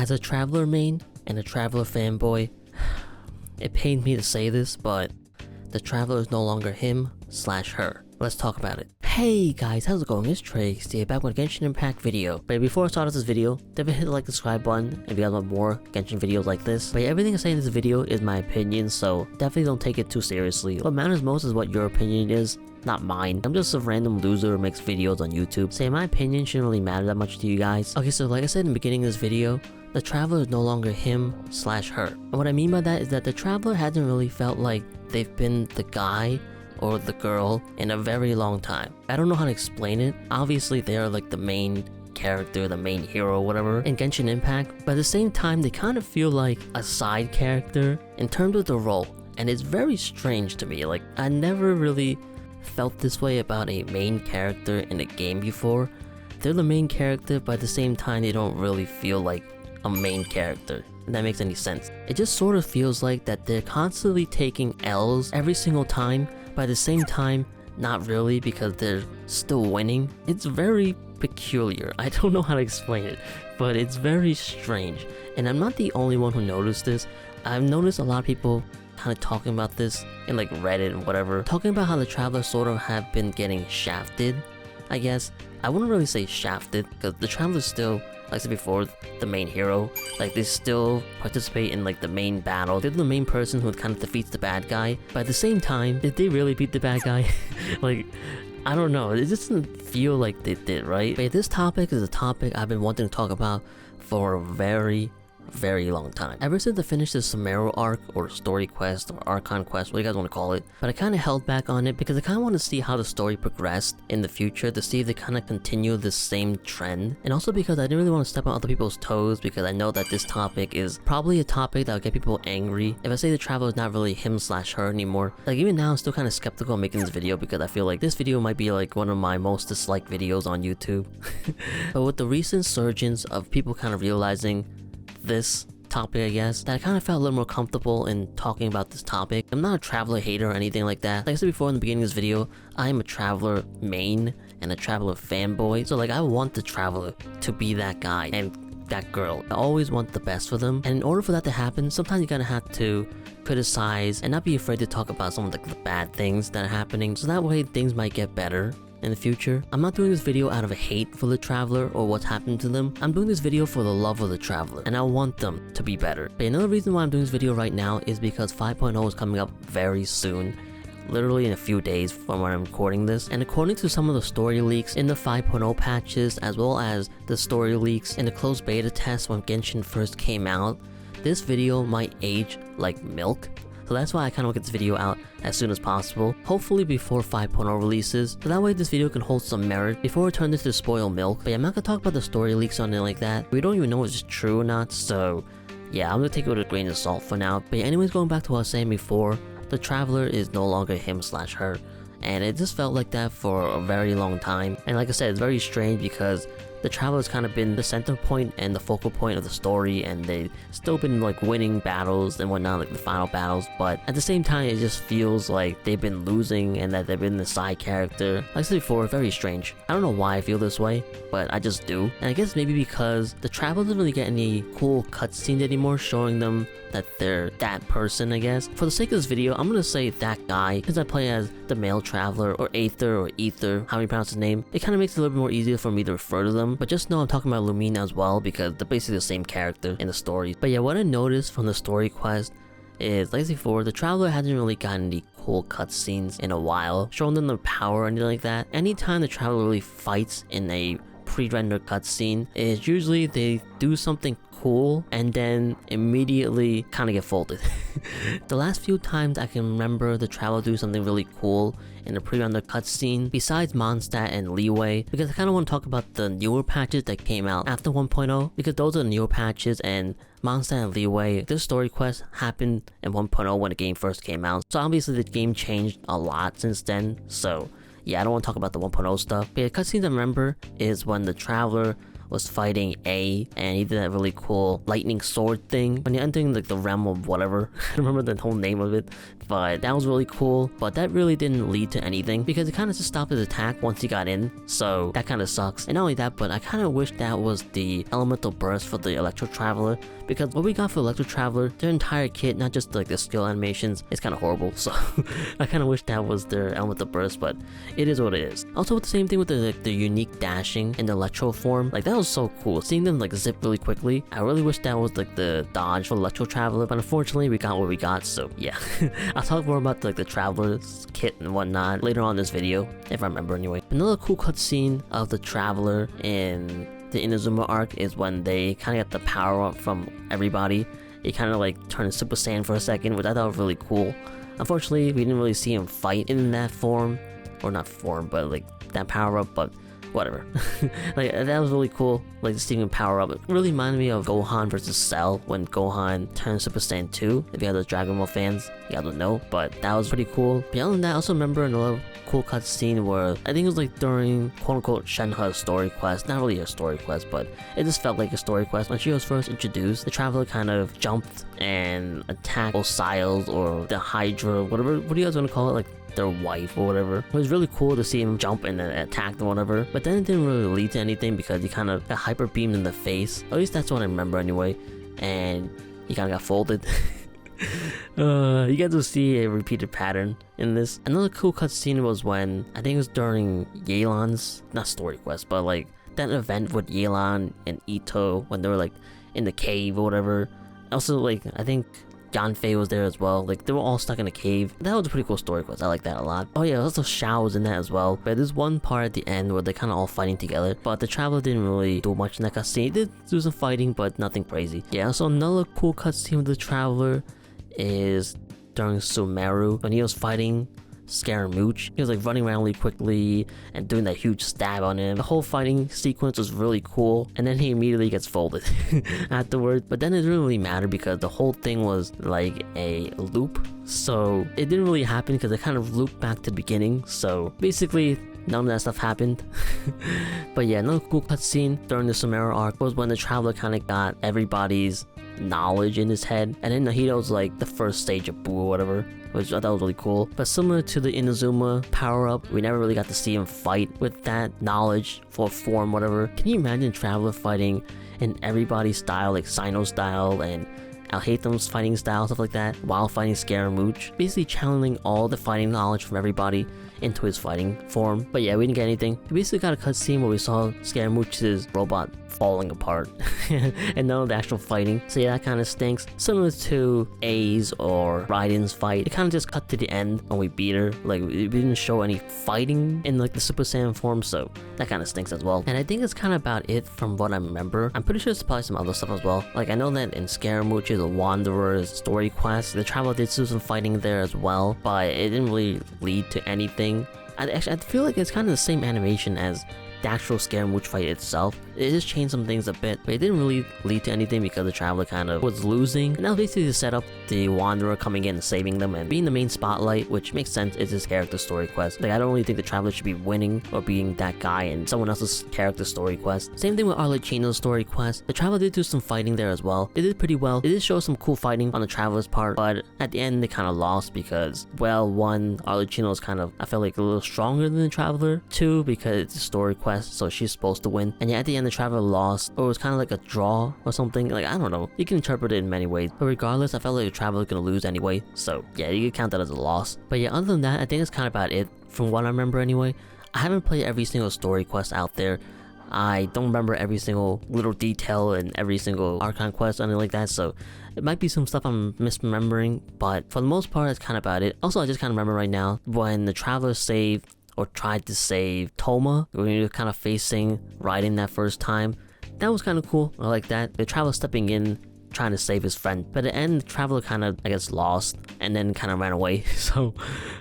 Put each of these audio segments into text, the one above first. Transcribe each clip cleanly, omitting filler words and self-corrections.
As a Traveler main and a Traveler fanboy, it pained me to say this, but the Traveler is no longer him/her. Let's talk about it. Hey guys, how's it going? It's Trieyx here, back with a Genshin Impact video. But before I start off this video, definitely hit the like and subscribe button if you guys want more Genshin videos like this. But everything I say in this video is my opinion, so definitely don't take it too seriously. What matters most is what your opinion is, not mine. I'm just a random loser who makes videos on YouTube. So my opinion shouldn't really matter that much to you guys. Okay, so like I said in the beginning of this video, the Traveler is no longer him/her. And what I mean by that is that the Traveler hasn't really felt like they've been the guy or the girl in a very long time. I don't know how to explain it. Obviously they are like the main character, the main hero, whatever, in Genshin Impact, but at the same time they kind of feel like a side character in terms of the role, and it's very strange to me. Like, I never really felt this way about a main character in a game before. They're the main character, but at the same time they don't really feel like a main character, if that makes any sense. It just sort of feels like that they're constantly taking L's every single time, but at the same time, not really, because they're still winning. It's very peculiar. I don't know how to explain it, but it's very strange. And I'm not the only one who noticed this. I've noticed a lot of people kind of talking about this in like Reddit and whatever, talking about how the Travelers sort of have been getting shafted, I guess. I wouldn't really say shafted, because the Travelers still, like I said before, the main hero. Like, they still participate in like the main battle. They're the main person who kind of defeats the bad guy. But at the same time, did they really beat the bad guy? Like, I don't know. It just doesn't feel like they did, right? But this topic is a topic I've been wanting to talk about for a very long time. Ever since I finished the Sumeru arc, or story quest, or Archon quest, what you guys want to call it. But I kind of held back on it because I kind of want to see how the story progressed in the future, to see if they kind of continue this same trend. And also because I didn't really want to step on other people's toes, because I know that this topic is probably a topic that will get people angry if I say the Traveler is not really him/her anymore. Like, even now I'm still kind of skeptical of making this video, because I feel like this video might be like one of my most disliked videos on YouTube. But with the recent surgence of people kind of realizing this topic, I guess, that I kind of felt a little more comfortable in talking about this topic. I'm not a Traveler hater or anything like that. Like I said before in the beginning of this video, I am a Traveler main and a Traveler fanboy. So like, I want the Traveler to be that guy and that girl. I always want the best for them. And in order for that to happen, sometimes you're gonna have to criticize and not be afraid to talk about some of the bad things that are happening. So that way things might get better in the future. I'm not doing this video out of a hate for the Traveler or what's happened to them. I'm doing this video for the love of the Traveler, and I want them to be better. But another reason why I'm doing this video right now is because 5.0 is coming up very soon. Literally in a few days from when I'm recording this. And according to some of the story leaks in the 5.0 patches, as well as the story leaks in the closed beta test when Genshin first came out, this video might age like milk. So that's why I kind of want to get this video out as soon as possible, hopefully before 5.0 releases, so that way this video can hold some merit before it turns into spoiled milk. But yeah, I'm not gonna talk about the story leaks or anything like that. We don't even know if it's true or not, so yeah, I'm gonna take it with a grain of salt for now. But yeah, anyways, going back to what I was saying before, the Traveler is no longer him/her, and it just felt like that for a very long time. And like I said, it's very strange because the Traveler's kind of been the center point and the focal point of the story, and they've still been like winning battles and whatnot, like the final battles, but at the same time it just feels like they've been losing and that they've been the side character. Like I said before, very strange. I don't know why I feel this way, but I just do. And I guess maybe because the Traveler doesn't really get any cool cutscenes anymore showing them that they're that person, I guess. For the sake of this video, I'm gonna say that guy, because I play as the male Traveler, or Aether, or Ether, how you pronounce his name. It kind of makes it a little bit more easier for me to refer to them, but just know I'm talking about Lumina as well, because they're basically the same character in the story. But yeah, what I noticed from the story quest is, like I said before, the Traveler hasn't really gotten any cool cutscenes in a while, showing them their power or anything like that. Anytime the Traveler really fights in a pre-rendered cutscene, is usually they do something cool and then immediately kind of get folded. The last few times I can remember the Traveler do something really cool in the pre-rendered cutscene, besides Mondstadt and Leeway, because I kind of want to talk about the newer patches that came out after 1.0, because those are the newer patches, and Mondstadt and Leeway, this story quest happened in 1.0 when the game first came out, so obviously the game changed a lot since then. So yeah, I don't want to talk about the 1.0 stuff. But yeah, cutscenes I remember is when the Traveler was fighting A, and he did that really cool lightning sword thing when you're entering like the realm of whatever. I don't remember the whole name of it, but that was really cool. But that really didn't lead to anything because it kind of just stopped his attack once he got in, so that kind of sucks. And not only that, but I kind of wish that was the elemental burst for the Electro Traveler, because what we got for Electro Traveler, their entire kit, not just like the skill animations, it's kind of horrible. So I kind of wish that was their elemental burst, but it is what it is. Also, with the same thing with the unique dashing in the Electro form, like that was so cool. Seeing them like zip really quickly, I really wish that was like the dodge for Electro Traveler, but unfortunately we got what we got, so yeah. I'll talk more about like the Traveler's kit and whatnot later on in this video, if I remember anyway. Another cool cutscene of the Traveler in the Inazuma arc is when they kind of get the power up from everybody. It kind of like turned Super Saiyan for a second, which I thought was really cool. Unfortunately, we didn't really see him fight in that form, or not form, but like that power up, but whatever. Like that was really cool, like seeing him power up. It really reminded me of Gohan versus Cell when Gohan turned Super Saiyan 2. If you have those Dragon Ball fans, you guys would know, but that was pretty cool. Beyond that, I also remember another cool cutscene where I think it was like during quote-unquote Shenhe's story quest. Not really a story quest, but it just felt like a story quest. When she was first introduced, the Traveler kind of jumped and attacked Osiris or the Hydra, whatever, what do you guys want to call it, like their wife or whatever. It was really cool to see him jump and attack them, whatever, but then it didn't really lead to anything because he kind of got hyper beamed in the face. At least that's what I remember anyway, and he kind of got folded. You get to see a repeated pattern in this. Another cool cutscene was when, I think it was during Yelan's, not story quest, but like that event with Yelan and Ito when they were like in the cave or whatever. Also, like, I think Yanfei was there as well. Like, they were all stuck in a cave. That was a pretty cool story quest. I like that a lot. Oh yeah, also Shao was in that as well. But there's one part at the end where they're kind of all fighting together. But the Traveler didn't really do much in that cutscene. He did do some fighting, but nothing crazy. Yeah, so another cool cutscene with the Traveler is during Sumeru when he was fighting Scaramouche. He was like running around really quickly and doing that huge stab on him. The whole fighting sequence was really cool, and then he immediately gets folded afterwards. But then it didn't really matter because the whole thing was like a loop, so it didn't really happen because it kind of looped back to the beginning. So basically none of that stuff happened. But yeah, another cool cutscene during the Sumeru arc was when the Traveler kind of got everybody's knowledge in his head, and then Nahito's like the first stage of Buu or whatever, which I thought was really cool. But similar to the Inazuma power-up, we never really got to see him fight with that knowledge for form, whatever. Can you imagine Traveler fighting in everybody's style, like Sino style and Alhaitham's fighting style, stuff like that, while fighting Scaramouche? Basically channeling all the fighting knowledge from everybody into his fighting form. But yeah, we didn't get anything. We basically got a cutscene where we saw Scaramouche's robot falling apart and none of the actual fighting. So yeah, that kind of stinks. Similar to A's or Raiden's fight, it kind of just cut to the end when we beat her. Like, we didn't show any fighting in like the Super Saiyan form, so that kind of stinks as well. And I think that's kind of about it from what I remember. I'm pretty sure there's probably some other stuff as well. Like, I know that in Scaramouche's the Wanderer's story quest, the Traveler did do some fighting there as well, but it didn't really lead to anything. I feel like it's kind of the same animation as the actual Scaramouche fight itself. It just changed some things a bit, but it didn't really lead to anything because the Traveler kind of was losing. And that was basically to set up the Wanderer coming in and saving them and being the main spotlight, which makes sense. It's his character story quest. Like, I don't really think the Traveler should be winning or being that guy in someone else's character story quest. Same thing with Arlecchino's story quest. The Traveler did do some fighting there as well. It did pretty well. It did show some cool fighting on the Traveler's part, but at the end they kind of lost because, well, one, Arlecchino's kind of, I feel like, a little stronger than the Traveler. Two, because it's a story quest, so she's supposed to win. And yeah, at the end the Traveler lost, or it was kind of like a draw or something. Like, I don't know, you can interpret it in many ways, but regardless, I felt like the Traveler gonna lose anyway, so yeah, you can count that as a loss. But yeah, other than that, I think that's kind of about it from what I remember anyway. I haven't played every single story quest out there. I don't remember every single little detail in every single Archon quest or anything like that, so it might be some stuff I'm misremembering, but for the most part, that's kind of about it. Also, I just kind of remember right now when the Traveler saved or tried to save Toma when he was kind of facing Raiden that first time. That was kind of cool. I like that. The Traveler stepping in, trying to save his friend. But at the end, the Traveler kind of, I guess, lost and then kind of ran away. So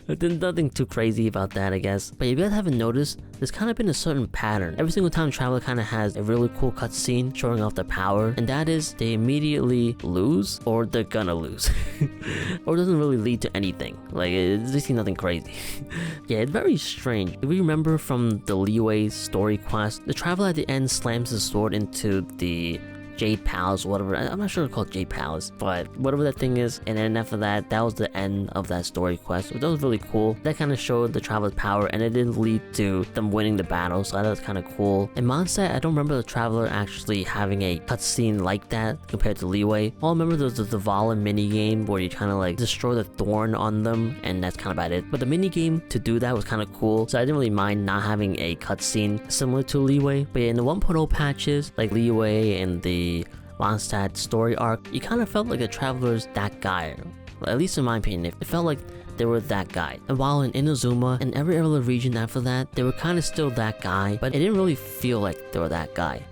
there's nothing too crazy about that, I guess. But if you guys haven't noticed, there's kind of been a certain pattern. Every single time Traveler kind of has a really cool cutscene showing off their power, and that is they immediately lose or they're gonna lose. Or it doesn't really lead to anything. Like, it's just nothing crazy. Yeah, it's very strange. If we remember from the Liyue story quest, the Traveler at the end slams his sword into the Jade Palace or whatever. I'm not sure it's called Jade Palace, but whatever that thing is. And then after that, that was the end of that story quest. That was really cool. That kind of showed the Traveler's power, and it didn't lead to them winning the battle, so that was kind of cool. In Mondstadt, I don't remember the Traveler actually having a cutscene like that compared to Leeway. All I remember there was the Zavala minigame where you kind of like destroy the thorn on them, and that's kind of about it. But the minigame to do that was kind of cool, so I didn't really mind not having a cutscene similar to Leeway. But yeah, in the 1.0 patches, like Leeway and the Mondstadt story arc, you kind of felt like the Traveler's that guy. At least in my opinion, it felt like they were that guy. And while in Inazuma and every other region after that, they were kind of still that guy, but it didn't really feel like they were that guy.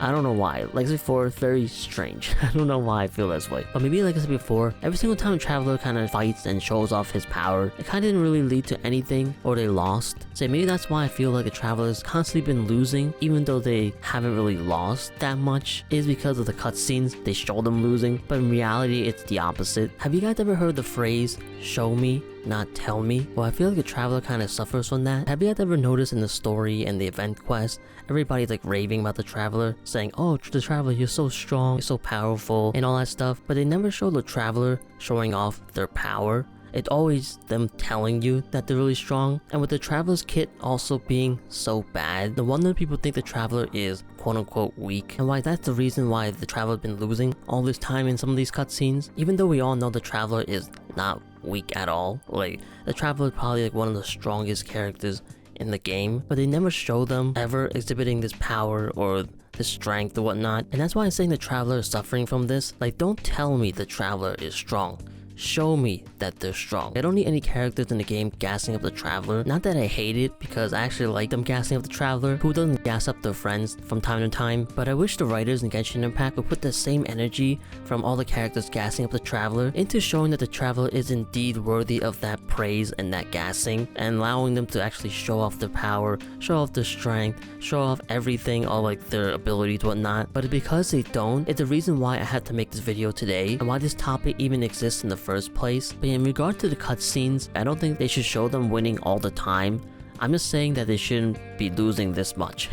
I don't know why. Like I said before, it's very strange. I don't know why I feel this way. But maybe like I said before, every single time a Traveler kind of fights and shows off his power, it kind of didn't really lead to anything, or they lost. So maybe that's why I feel like the Traveler's constantly been losing, even though they haven't really lost that much, is because of the cutscenes. They show them losing, but in reality, it's the opposite. Have you guys ever heard the phrase, "show me, not tell me"? Well, I feel like the Traveler kind of suffers from that. Have you guys ever noticed in the story and the event quest, everybody's like raving about the Traveler, saying, "Oh, the Traveler, you're so strong, you're so powerful," and all that stuff, but they never show the Traveler showing off their power. It's always them telling you that they're really strong. And with the Traveler's kit also being so bad, no wonder people think the Traveler is quote-unquote weak, and why that's the reason why the Traveler's been losing all this time in some of these cutscenes. Even though we all know the Traveler is not weak at all, like the Traveler is probably like one of the strongest characters in the game, but they never show them ever exhibiting this power or this strength or whatnot. And that's why I'm saying the Traveler is suffering from this. Like, don't tell me the Traveler is strong. Show me that they're strong. I don't need any characters in the game gassing up the Traveler. Not that I hate it, because I actually like them gassing up the Traveler. Who doesn't gas up their friends from time to time? But I wish the writers in Genshin Impact would put the same energy from all the characters gassing up the Traveler into showing that the Traveler is indeed worthy of that praise and that gassing, and allowing them to actually show off their power, show off their strength, show off everything, all like their abilities, whatnot. But because they don't, it's the reason why I had to make this video today, and why this topic even exists in the first place. But in regard to the cutscenes, I don't think they should show them winning all the time. I'm just saying that they shouldn't be losing this much.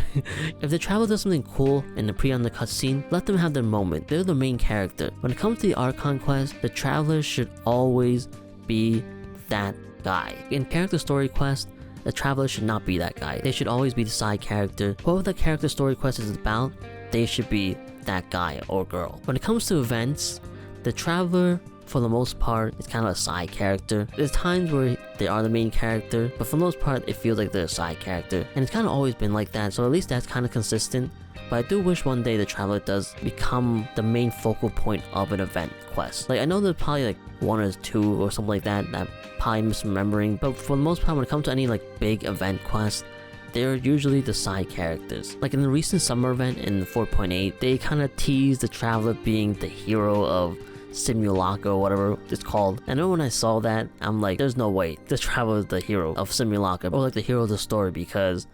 If the Traveler does something cool in the on the cutscene, let them have their moment. They're the main character. When it comes to the Archon quest, the Traveler should always be that guy. In character story quest, the Traveler should not be that guy. They should always be the side character. Whatever the character story quest is about, they should be that guy or girl. When it comes to events, the Traveler, for the most part, is kind of a side character. There's times where they are the main character, but for the most part, it feels like they're a side character. And it's kind of always been like that, so at least that's kind of consistent. But I do wish one day the Traveler does become the main focal point of an event quest. Like, I know there's probably like one or two or something like that I'm probably misremembering, but for the most part, when it comes to any like big event quest, they're usually the side characters. Like in the recent summer event in 4.8, they kind of teased the Traveler being the hero of Simulacra or whatever it's called. I know when I saw that, I'm like, there's no way the Traveler is the hero of Simulacra, or like the hero of the story, because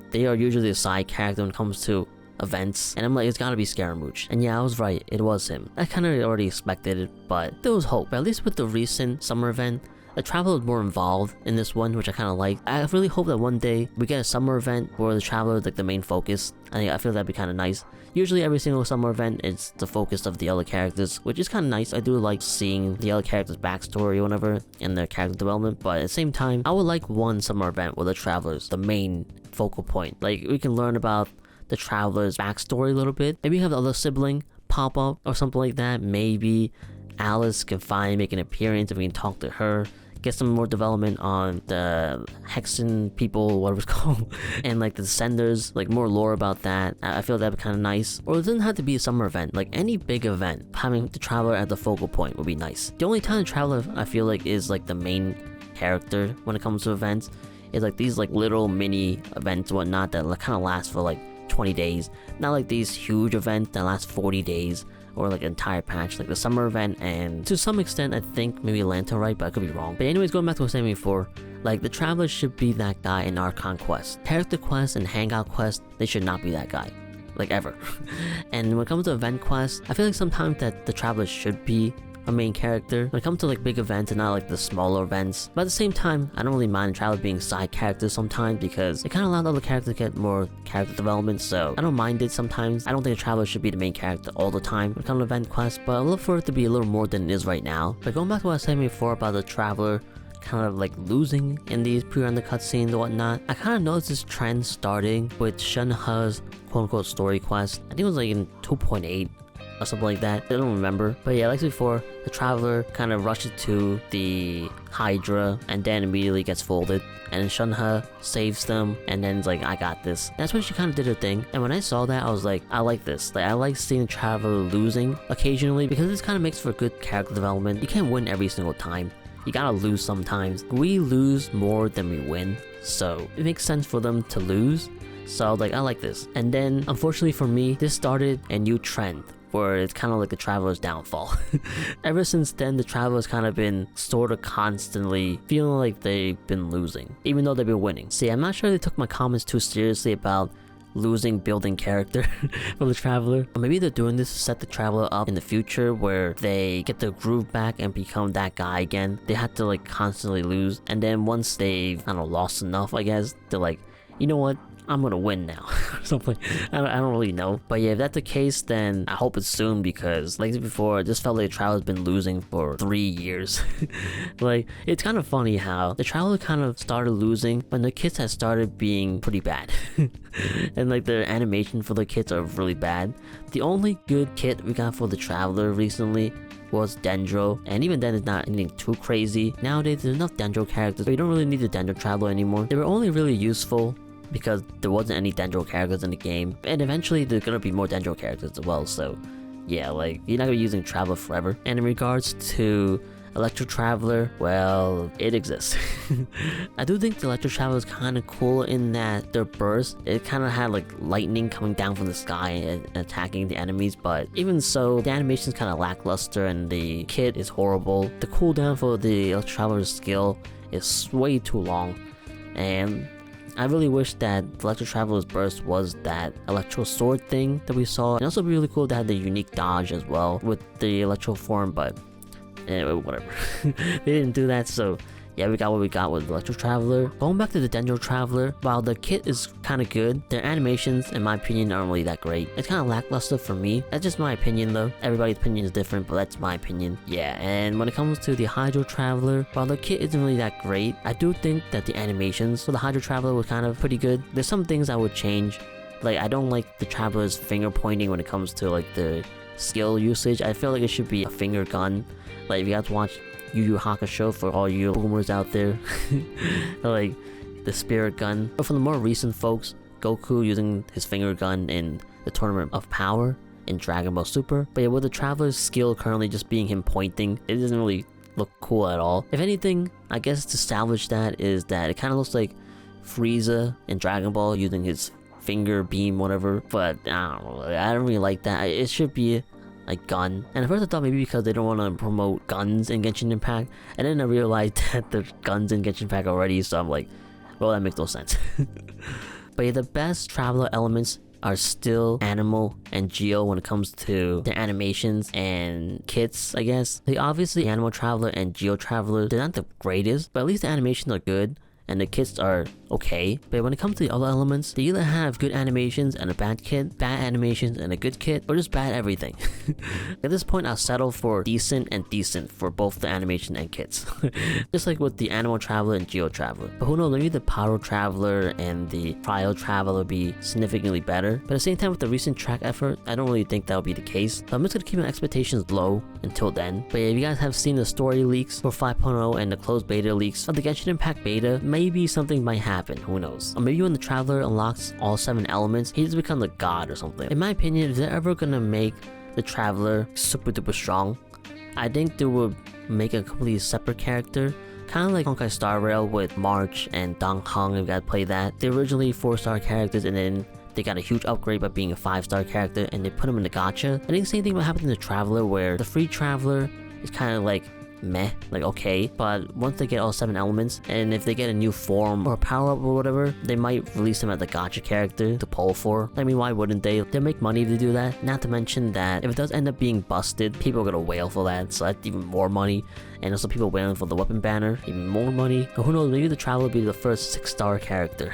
they are usually a side character when it comes to events. And I'm like, it's gotta be Scaramouche. And yeah, I was right, it was him. I kind of already expected it, but there was hope. But at least with the recent summer event, the Traveler was more involved in this one, which I kind of like. I really hope that one day we get a summer event where the Traveler is like the main focus. I feel that'd be kind of nice. Usually every single summer event is the focus of the other characters, which is kind of nice. I do like seeing the other characters' backstory or whatever and their character development, but at the same time, I would like one summer event where the Traveler's the main focal point. Like, we can learn about the Traveler's backstory a little bit. Maybe have the other sibling pop up or something like that. Maybe Alice can finally make an appearance and we can talk to her. Get some more development on the Hexen people, whatever it's called, and like the Descenders, like more lore about that. I feel that'd be kind of nice. Or it doesn't have to be a summer event, like any big event, having the Traveler at the focal point would be nice. The only time the Traveler, I feel like, is like the main character when it comes to events is like these like little mini events and whatnot that kind of last for like 20 days. Not like these huge events that last 40 days. Or like an entire patch, like the summer event, and to some extent I think maybe Lantern, right? But I could be wrong. But anyways, going back to what I was saying before, like the Traveler should be that guy in Archon quest. Character quest and hangout quest, they should not be that guy. Like ever. And when it comes to event quests, I feel like sometimes that the Traveler should be a main character when it comes to like big events and not like the smaller events. But at the same time, I don't really mind Traveler being side characters sometimes because it kind of allows other characters to get more character development, so I don't mind it sometimes. I don't think a Traveler should be the main character all the time when it comes to event quests, but I look for it to be a little more than it is right now. But going back to what I was saying before about the Traveler kind of like losing in these pre-render cutscenes and whatnot, I kind of noticed this trend starting with Shenhe's quote-unquote story quest. I think it was like in 2.8 or something like that. I don't remember. But yeah, like before, the Traveler kind of rushes to the Hydra and then immediately gets folded. And then Shenhe saves them and then it's like, I got this. And that's when she kind of did her thing. And when I saw that, I was like, I like this. Like, I like seeing the Traveler losing occasionally because this kind of makes for good character development. You can't win every single time. You gotta lose sometimes. We lose more than we win, so it makes sense for them to lose. So I was like, I like this. And then, unfortunately for me, this started a new trend where it's kind of like the Traveler's downfall. Ever since then, the Traveler's kind of been sort of constantly feeling like they've been losing, even though they've been winning. See, I'm not sure they took my comments too seriously about losing building character for the Traveler. Or maybe they're doing this to set the Traveler up in the future where they get their groove back and become that guy again. They have to like constantly lose, and then once they've, I don't know, lost enough, I guess, they're like, you know what, I'm gonna win now. Something. I don't really know. But yeah, if that's the case, then I hope it's soon because like before, I just felt like the Traveler's been losing for 3 years. Like, it's kind of funny how the Traveler kind of started losing when the kits had started being pretty bad. And like the animation for the kits are really bad. The only good kit we got for the Traveler recently was Dendro, and even then it's not anything too crazy. Nowadays there's enough Dendro characters, but you don't really need the Dendro Traveler anymore. They were only really useful because there wasn't any Dendro characters in the game, and eventually there's gonna be more Dendro characters as well, so yeah, like, you're not gonna be using Traveler forever. And in regards to Electro Traveler, well, it exists. I do think the Electro Traveler is kind of cool in that their burst, it kind of had like lightning coming down from the sky and attacking the enemies, but even so, the animation is kind of lackluster and the kit is horrible. The cooldown for the Electro Traveler's skill is way too long, and I really wish that Electro Traveler's burst was that Electro Sword thing that we saw. And also be really cool to have the unique dodge as well with the Electro form, but whatever. They didn't do that, so yeah, we got what we got with Electro Traveler. Going back to the Dendro Traveler, while the kit is kind of good, their animations, in my opinion, aren't really that great. It's kind of lackluster for me. That's just my opinion though. Everybody's opinion is different, but that's my opinion. Yeah, and when it comes to the Hydro Traveler, while the kit isn't really that great, I do think that the animations for the Hydro Traveler were kind of pretty good. There's some things I would change. Like, I don't like the Traveler's finger pointing when it comes to like the skill usage. I feel like it should be a finger gun. Like, if you have to watch Yu Yu Hakusho for all you boomers out there, like the spirit gun. But for the more recent folks, Goku using his finger gun in the Tournament of Power in Dragon Ball Super. But yeah, with the Traveler's skill currently just being him pointing, it doesn't really look cool at all. If anything, I guess to salvage that is that it kind of looks like Frieza in Dragon Ball using his finger beam, whatever. But I don't know, I don't really like that. It should be a gun. And at first I thought maybe because they don't want to promote guns in Genshin Impact, and then I realized that there's guns in Genshin Impact already, so I'm like, well, that makes no sense. But yeah, the best Traveler elements are still Animal and Geo when it comes to their animations and kits, I guess. Like, obviously Animal Traveler and Geo Traveler, they're not the greatest, but at least the animations are good and the kits are okay. But when it comes to the other elements, they either have good animations and a bad kit, bad animations and a good kit, or just bad everything. At this point, I'll settle for decent and decent for both the animation and kits. Just like with the Animal Traveler and Geo Traveler. But who knows, maybe the Pyro Traveler and the Cryo Traveler will be significantly better. But at the same time, with the recent track effort, I don't really think that will be the case. So I'm just gonna keep my expectations low until then. But yeah, if you guys have seen the story leaks for 5.0 and the closed beta leaks of the Genshin Impact beta, maybe something might happen, who knows. Or maybe when the Traveler unlocks all 7 elements, he just becomes a god or something. In my opinion, if they're ever gonna make the Traveler super duper strong, I think they would make a completely separate character. Kind of like Honkai Star Rail with March and Dong Hong, if you guys play that. They're originally 4-star characters and then they got a huge upgrade by being a 5-star character and they put them in the gacha. I think the same thing will happen to the Traveler, where the free Traveler is kind of like meh, like okay. But once they get all 7 elements, and if they get a new form or power up or whatever, they might release them as the gacha character to pull for. I mean, why wouldn't they? They'll make money to do that. Not to mention that if it does end up being busted, people are gonna wail for that, so that's even more money. And also people wailing for the weapon banner, even more money. Or who knows, maybe the Traveler will be the first 6-star character.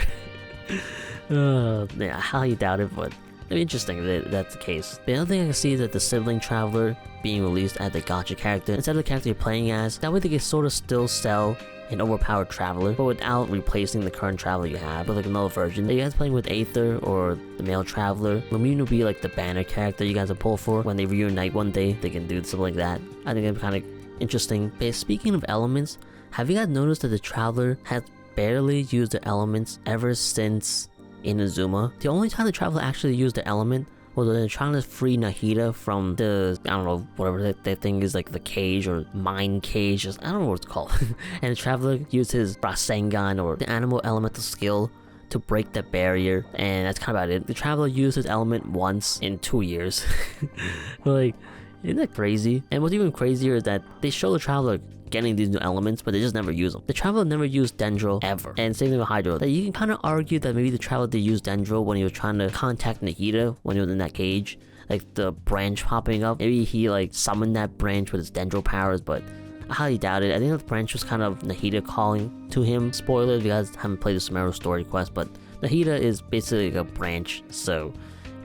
Yeah, I highly doubt it, but it'd be interesting if that's the case. The other thing I can see is that the Sibling Traveler being released as the gacha character instead of the character you're playing as. That way they can sort of still sell an overpowered Traveler, but without replacing the current Traveler you have with like another version. Are you guys playing with Aether or the male Traveler? Lumine will be like the banner character you guys will pull for. When they reunite one day, they can do something like that. I think it's kind of interesting. But speaking of elements, have you guys noticed that the Traveler has barely used the elements ever since Inazuma? The only time the Traveler actually used the element was when they're trying to free Nahida from the, I don't know, whatever that thing is, like the cage or mine cage, I don't know what it's called. And the Traveler used his Rasengan or the animal elemental skill to break that barrier, and that's kind of about it. The Traveler used his element once in 2 years. Like, isn't that crazy? And what's even crazier is that they show the Traveler getting these new elements, but they just never use them. The Traveler never used Dendro ever, and same thing with Hydro. That you can kind of argue that maybe the Traveler did use Dendro when he was trying to contact Nahida when he was in that cage, like the branch popping up. Maybe he like summoned that branch with his Dendro powers, but I highly doubt it. I think the branch was kind of Nahida calling to him. Spoiler if you guys haven't played the Sumeru story quest, but Nahida is basically like a branch, so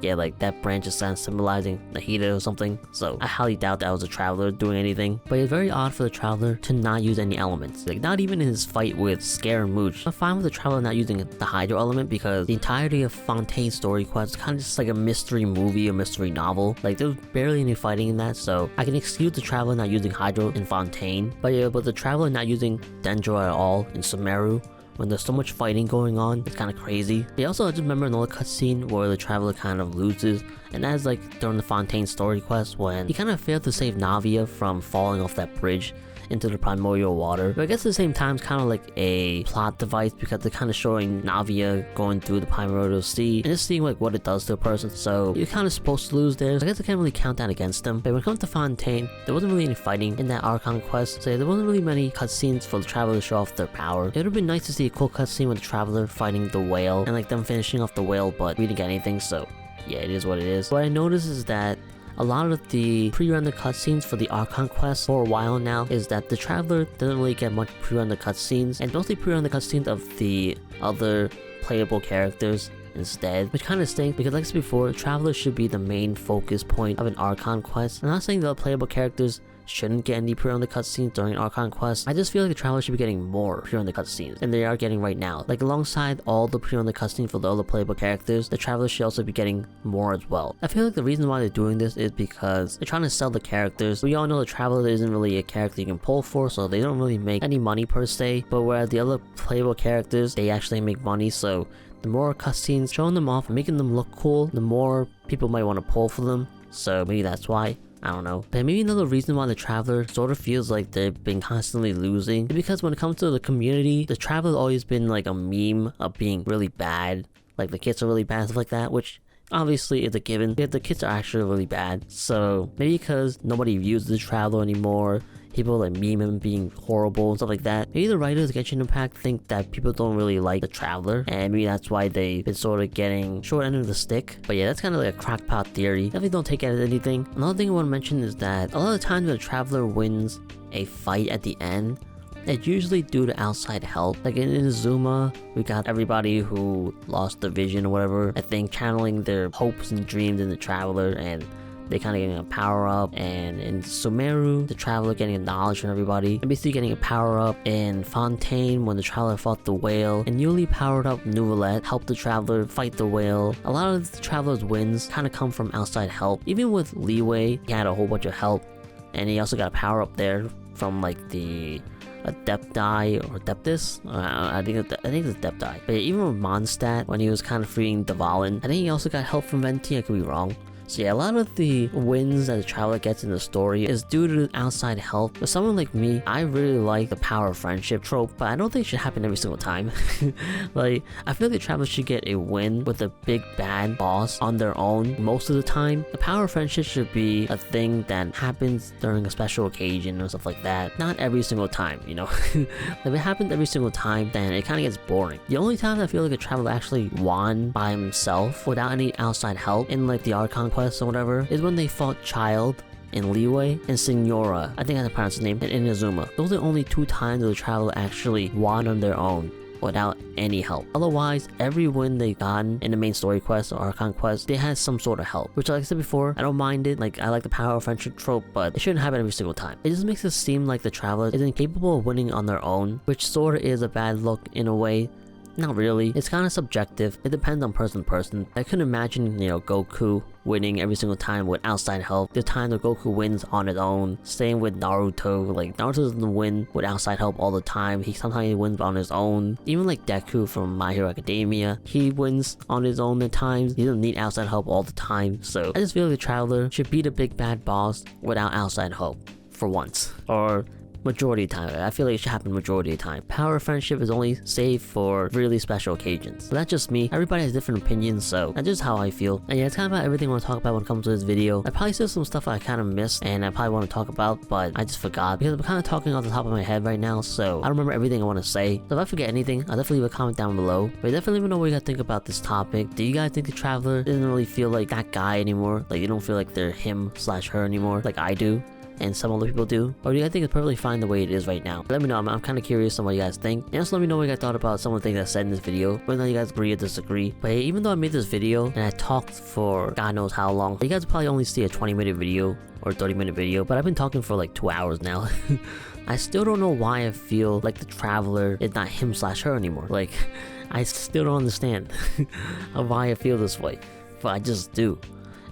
yeah, like that branch is kind of symbolizing Nahida or something, so I highly doubt that was a Traveler doing anything. But it's very odd for the Traveler to not use any elements, like not even in his fight with Scare and Mooch. I'm fine with the Traveler not using the Hydro element because the entirety of Fontaine's story quest is kind of just like a mystery movie or mystery novel. Like there was barely any fighting in that, so I can excuse the Traveler not using Hydro in Fontaine. But yeah, but the Traveler not using Dendro at all in Sumeru, when there's so much fighting going on, it's kind of crazy. But also, I just remember another cutscene where the Traveler kind of loses, and that's like during the Fontaine story quest when he kind of failed to save Navia from falling off that bridge into the primordial water. But I guess at the same time it's kind of like a plot device because they're kind of showing Navia going through the primordial sea and just seeing like what it does to a person, so you're kind of supposed to lose there. So I guess I can't really count that against them. But when it comes to Fontaine, there wasn't really any fighting in that Archon quest, so there wasn't really many cutscenes for the Traveler to show off their power. It would have been nice to see a cool cutscene with the Traveler fighting the whale and like them finishing off the whale, but we didn't get anything, so yeah, it is what it is. What I noticed is that a lot of the pre-rendered cutscenes for the Archon quest for a while now is that the Traveler doesn't really get much pre-rendered cutscenes, and mostly pre-rendered cutscenes of the other playable characters instead, which kind of stinks because like I said before, the Traveler should be the main focus point of an Archon quest. I'm not saying the playable characters shouldn't get any pre-rendered cutscenes during Archon quest. I just feel like the Traveler should be getting more pre-rendered cutscenes than they are getting right now. Like alongside all the pre-rendered cutscenes for the other playable characters, the Traveler should also be getting more as well. I feel like the reason why they're doing this is because they're trying to sell the characters. We all know the Traveler isn't really a character you can pull for, so they don't really make any money per se, but whereas the other playable characters, they actually make money, so the more cutscenes showing them off and making them look cool, the more people might want to pull for them, so maybe that's why. I don't know. But maybe another reason why the Traveler sort of feels like they've been constantly losing is because when it comes to the community, the Traveler's always been like a meme of being really bad. Like the kits are really bad, stuff like that, which obviously is a given. Yet the kits are actually really bad. So maybe because nobody uses the Traveler anymore, people like meme him being horrible and stuff like that. Maybe the writers of Genshin Impact think that people don't really like the Traveler, and maybe that's why they've been sort of getting short end of the stick. But yeah, that's kind of like a crackpot theory. Definitely don't take it as anything. Another thing I want to mention is that a lot of the times when the Traveler wins a fight at the end, it's usually due to outside help. Like in Inazuma, we got everybody who lost the vision or whatever, I think channeling their hopes and dreams in the Traveler, and they kind of getting a power up. And in Sumeru, the Traveler getting a knowledge from everybody, and basically getting a power up in Fontaine when the Traveler fought the whale, and newly powered up Nouvellette helped the Traveler fight the whale. A lot of the Traveler's wins kind of come from outside help. Even with Leeway, he had a whole bunch of help, and he also got a power up there from like the Adepti or Adeptus. I think it's Adepti. But even with Mondstadt, when he was kind of freeing Dvalin, I think he also got help from Venti. I could be wrong. So yeah, a lot of the wins that the traveler gets in the story is due to outside help. For someone like me, I really like the power of friendship trope, but I don't think it should happen every single time. Like, I feel like the traveler should get a win with a big bad boss on their own most of the time. The power of friendship should be a thing that happens during a special occasion or stuff like that. Not every single time, you know? If it happens every single time, then it kind of gets boring. The only time I feel like a traveler actually won by himself without any outside help in like the Archon quest or whatever is when they fought Child in Leeway and Signora, I think I have to pronounce his name, and Inazuma. Those are the only 2 times that the traveler actually won on their own without any help. Otherwise, every win they gotten in the main story quest or Archon quest, they had some sort of help. Which, like I said before, I don't mind it. Like, I like the power of friendship trope, but it shouldn't happen every single time. It just makes it seem like the traveler is incapable of winning on their own, which sort of is a bad look in a way. Not really. It's kind of subjective. It depends on person to person. I couldn't imagine, you know, Goku winning every single time with outside help. The time that Goku wins on his own. Same with Naruto. Like, Naruto doesn't win with outside help all the time. Sometimes he wins on his own. Even like Deku from My Hero Academia, he wins on his own at times. He doesn't need outside help all the time. So I just feel like the traveler should beat a big bad boss without outside help for once. Or majority of the time. I feel like it should happen majority of the time. Power of friendship is only saved for really special occasions. But that's just me. Everybody has different opinions, so that's just how I feel. And yeah, it's kind of about everything I want to talk about when it comes to this video. I probably said some stuff I kind of missed and I probably want to talk about, but I just forgot because I'm kind of talking off the top of my head right now, so I don't remember everything I want to say. So if I forget anything, I'll definitely leave a comment down below. But definitely let me know what you guys think about this topic. Do you guys think the traveler doesn't really feel like that guy anymore? Like, you don't feel like they're him/her anymore, like I do? And some other people do? Or do you guys think it's perfectly fine the way it is right now? Let me know. I'm kind of curious on what you guys think. And also let me know what you guys thought about some of the things I said in this video, whether you guys agree or disagree. But hey, even though I made this video and I talked for God knows how long, you guys probably only see a 20-minute video or 30-minute video, but I've been talking for like 2 hours now. I still don't know why I feel like the traveler is not him/her anymore. Like, I still don't understand of why I feel this way, but I just do.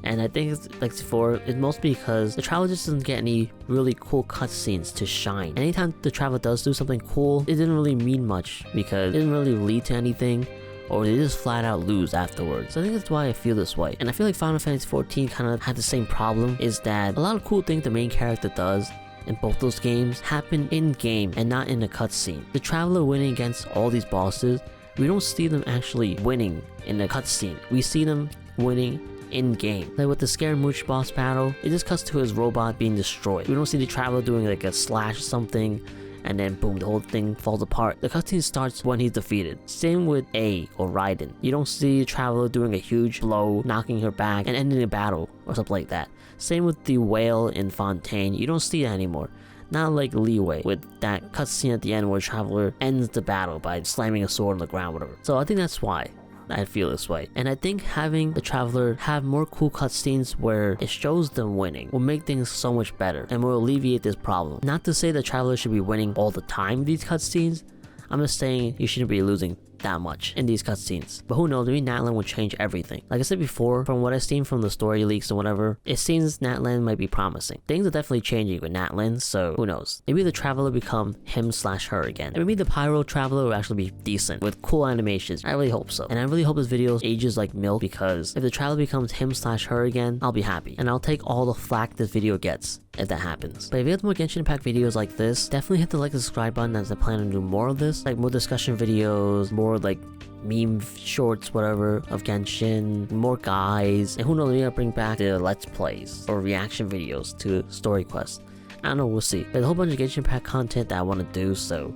And I think it's like before, it's mostly because the traveler just doesn't get any really cool cutscenes to shine. Anytime the traveler does do something cool, it didn't really mean much because it didn't really lead to anything, or they just flat out lose afterwards. So I think that's why I feel this way. And I feel like Final Fantasy XIV kind of had the same problem, is that a lot of cool things the main character does in both those games happen in-game and not in a cutscene. The traveler winning against all these bosses, we don't see them actually winning in a cutscene. We see them winning in-game. Like with the Scaramouche boss battle, it just cuts to his robot being destroyed. We don't see the traveler doing like a slash or something, and then boom, the whole thing falls apart. The cutscene starts when he's defeated. Same with A or Raiden. You don't see the traveler doing a huge blow, knocking her back, and ending the battle or something like that. Same with the whale in Fontaine. You don't see that anymore. Not like Leeway, with that cutscene at the end where the traveler ends the battle by slamming a sword on the ground, whatever. So I think that's why I feel this way. And I think having the traveler have more cool cutscenes where it shows them winning will make things so much better and will alleviate this problem. Not to say the traveler should be winning all the time in these cutscenes. I'm just saying you shouldn't be losing that much in these cutscenes. But who knows, maybe Natlan will change everything. Like I said before, from what I've seen from the story leaks or whatever, it seems Natlan might be promising. Things are definitely changing with Natlan, so who knows. Maybe the traveler become him/her again. And maybe the Pyro traveler will actually be decent with cool animations. I really hope so. And I really hope this video ages like milk, because if the traveler becomes him/her again, I'll be happy. And I'll take all the flack this video gets if that happens. But if you have more Genshin Impact videos like this, definitely hit the like and subscribe button, as I plan to do more of this. Like more discussion videos, more like meme shorts, whatever, of Genshin, more guys, and who knows, maybe I'll bring back the Let's Plays or reaction videos to story quests. I don't know, we'll see. There's a whole bunch of Genshin Impact content that I want to do, so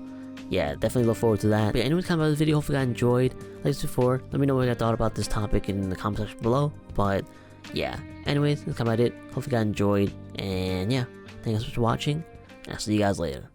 yeah, definitely look forward to that. But yeah, anyways, comment about this video, hopefully you guys enjoyed. Like this before, let me know what you guys thought about this topic in the comment section below. But yeah, anyways, that's kind of about it. Hopefully you guys enjoyed, and yeah, thank you guys for watching, and I'll see you guys later.